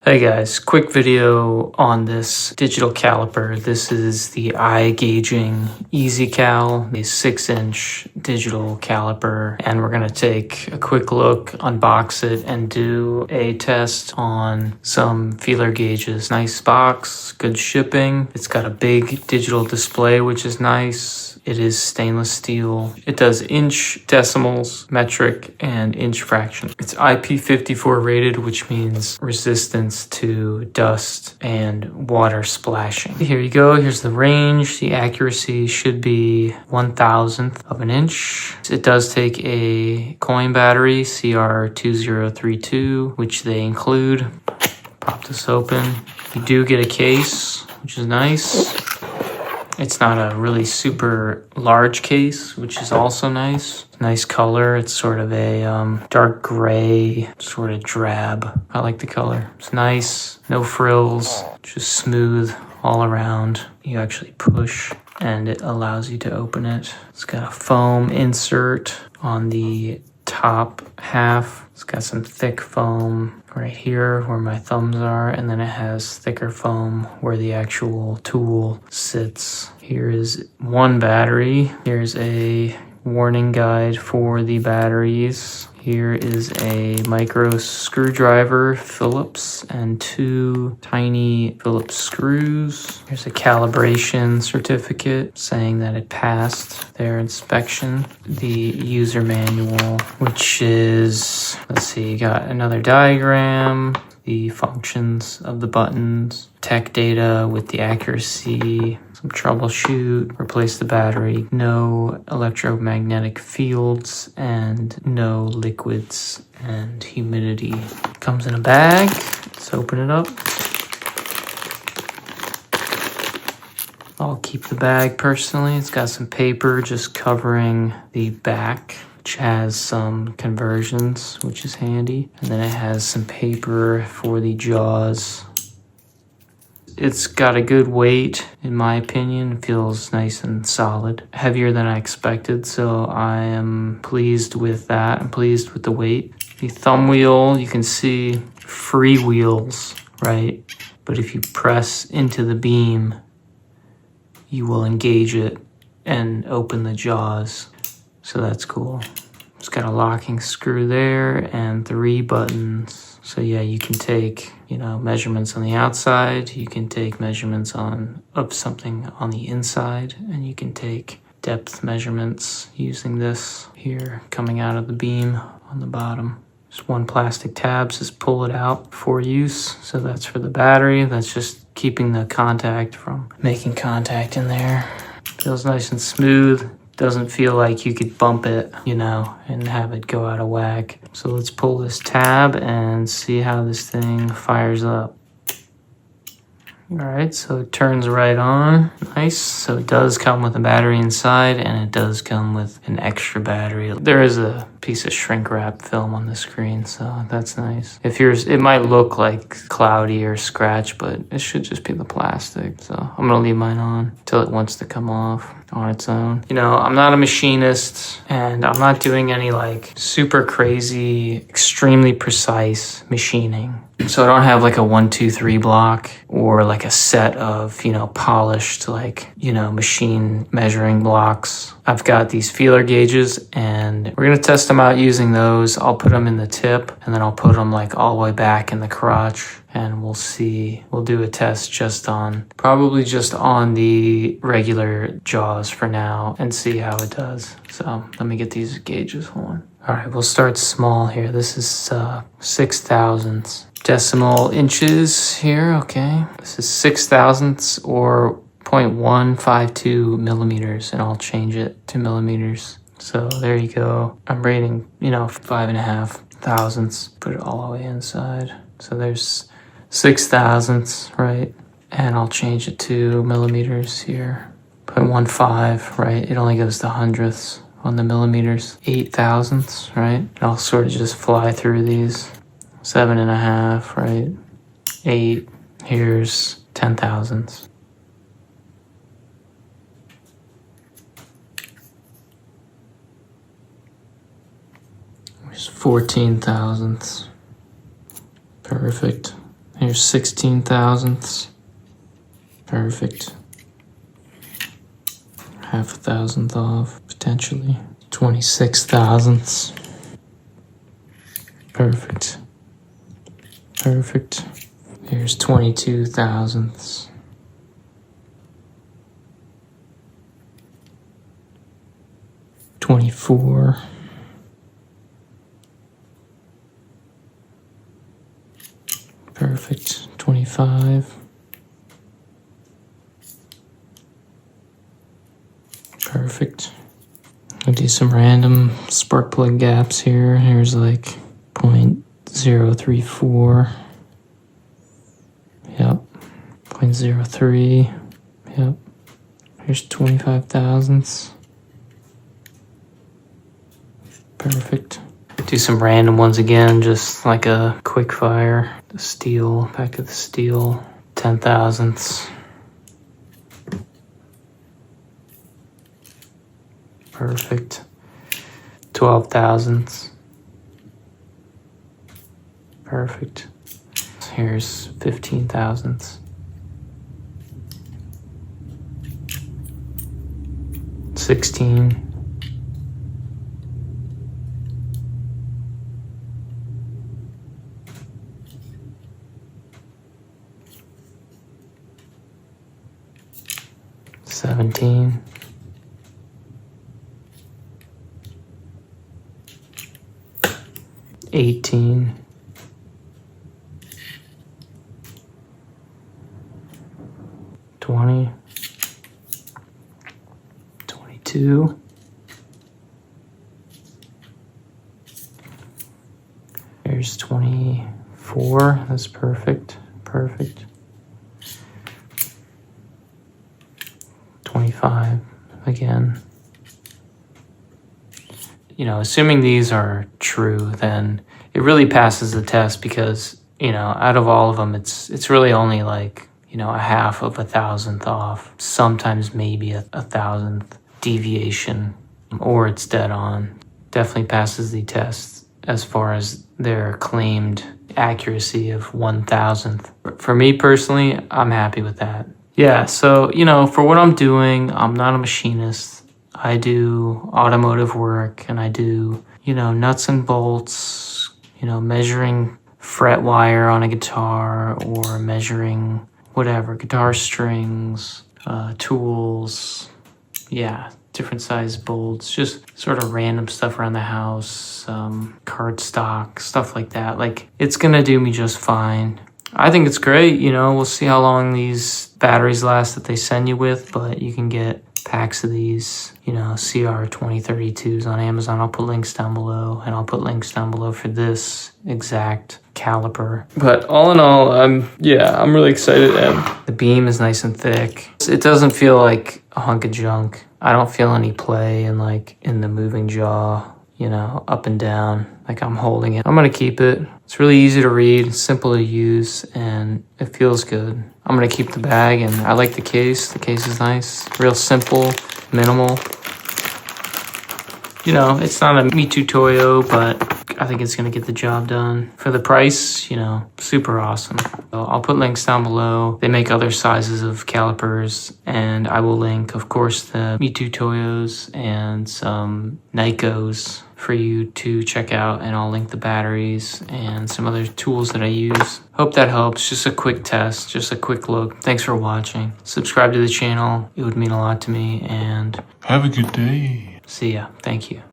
Hey guys, quick video on this digital caliper. This is the iGaging EZCAL, a 6-inch digital caliper, and we're gonna take a quick look, unbox it, and do a test on some feeler gauges. Nice box, good shipping. It's got a big digital display, which is nice. It is stainless steel. It does inch, decimals, metric, and inch fraction. It's IP54 rated, which means resistance to dust and water splashing. Here you go. Here's the range. The accuracy should be 1/1000th of an inch. It does take a coin battery, CR2032, which they include. Pop this open. You do get a case, which is nice. It's not a really super large case, which is also nice. Nice color. It's sort of a dark gray, sort of drab. I like the color. It's nice. No frills. Just smooth all around. You actually push and it allows you to open it. It's got a foam insert on the top half. It's got some thick foam right here where my thumbs are, and then it has thicker foam where the actual tool sits. Here is one battery. Here's a warning guide for the batteries. Here is a micro screwdriver, Phillips, and 2 tiny Phillips screws. Here's a calibration certificate saying that it passed their inspection. The user manual, which is, let's see, you got another diagram, the functions of the buttons, tech data with the accuracy, some troubleshoot, replace the battery, no electromagnetic fields, and no liquids and humidity. Comes in a bag. Let's open it up. I'll keep the bag personally. It's got some paper just covering the back, which has some conversions, which is handy. And then it has some paper for the jaws. It's got a good weight, in my opinion. It feels nice and solid. Heavier than I expected, so I am pleased with that. I'm pleased with the weight. The thumb wheel, you can see free wheels, right? But if you press into the beam, you will engage it and open the jaws. So that's cool. It's got a locking screw there and 3 buttons. So yeah, you can take, measurements on the outside, you can take measurements of something on the inside, and you can take depth measurements using this here coming out of the beam on the bottom. Just one plastic tab says pull it out for use. So that's for the battery. That's just keeping the contact from making contact in there. Feels nice and smooth. Doesn't feel like you could bump it, and have it go out of whack. So let's pull this tab and see how this thing fires up. All right, so it turns right on. Nice. So it does come with a battery inside, and it does come with an extra battery. There is a piece of shrink wrap film on the screen, so that's nice. It might look like cloudy or scratch, but it should just be the plastic. So I'm gonna leave mine on until it wants to come off on its own. I'm not a machinist, and I'm not doing any super crazy, extremely precise machining. So I don't have a 1, 2, 3 block or a set of, polished, machine measuring blocks. I've got these feeler gauges, and we're going to test them out using those. I'll put them in the tip, and then I'll put them all the way back in the crotch, and we'll see. We'll do a test probably just on the regular jaws for now, and see how it does. So let me get these gauges. Hold on. All right, we'll start small here. This is 6/1000ths. Decimal inches here, okay. This is 6/1000ths or 0.152 millimeters, and I'll change it to millimeters. So there you go. I'm rating, 5.5 thousandths. Put it all the way inside. So there's 6/1000ths, right? And I'll change it to millimeters here. 0.15, right? It only goes to hundredths on the millimeters. 8/1000ths, right? And I'll sort of just fly through these. 7.5, right? 8. Here's 10/1000ths. Here's 14/1000ths. Perfect. Here's 16 thousandths. Perfect. Half a thousandth off, potentially. 26 thousandths. Perfect. Perfect. Here's 22 thousandths. $24. Perfect. 25. Perfect. I'll do some random spark plug gaps here. Here's like 0.034. Yep. 0.03. Yep. Here's 25 thousandths. Perfect. Do some random ones again, just like a quick fire. The steel, back to the steel. 10 thousandths. Perfect. 12 thousandths. Perfect. Here's 15 thousandths. 16. 17. 18. 20. 22. Here's 24. That's perfect. Perfect. 25 again. You know, assuming these are true, then it really passes the test because, you know, out of all of them, it's really only like, you know, a half of a thousandth off, sometimes maybe a thousandth deviation, or it's dead on. Definitely passes the test as far as their claimed accuracy of 1,000th. For me personally, I'm happy with that. Yeah, so, you know, for what I'm doing, I'm not a machinist. I do automotive work and I do, you know, nuts and bolts, you know, measuring fret wire on a guitar or measuring whatever, guitar strings, tools, yeah, different size bolts, just sort of random stuff around the house, cardstock, stuff like that. Like, it's gonna do me just fine. I think it's great, you know, we'll see how long these batteries last that they send you with, but you can get packs of these, you know, CR2032s on Amazon. I'll put links down below, and I'll put links down below for this exact caliper. But all in all, I'm really excited. And the beam is nice and thick. It doesn't feel like a hunk of junk. I don't feel any play in the moving jaw, you know, up and down, like I'm holding it. I'm gonna keep it. It's really easy to read, simple to use, and it feels good. I'm gonna keep the bag, and I like the case. The case is nice, real simple, minimal. You know, it's not a Me Too Toyo, but I think it's gonna get the job done. For the price, you know, super awesome. So I'll put links down below. They make other sizes of calipers, and I will link, of course, the Me Too Toyos and some Nikos for you to check out, and I'll link the batteries and some other tools that I use. Hope that helps. Just a quick test, just a quick look. Thanks for watching. Subscribe to the channel. It would mean a lot to me, and have a good day. See ya. Thank you.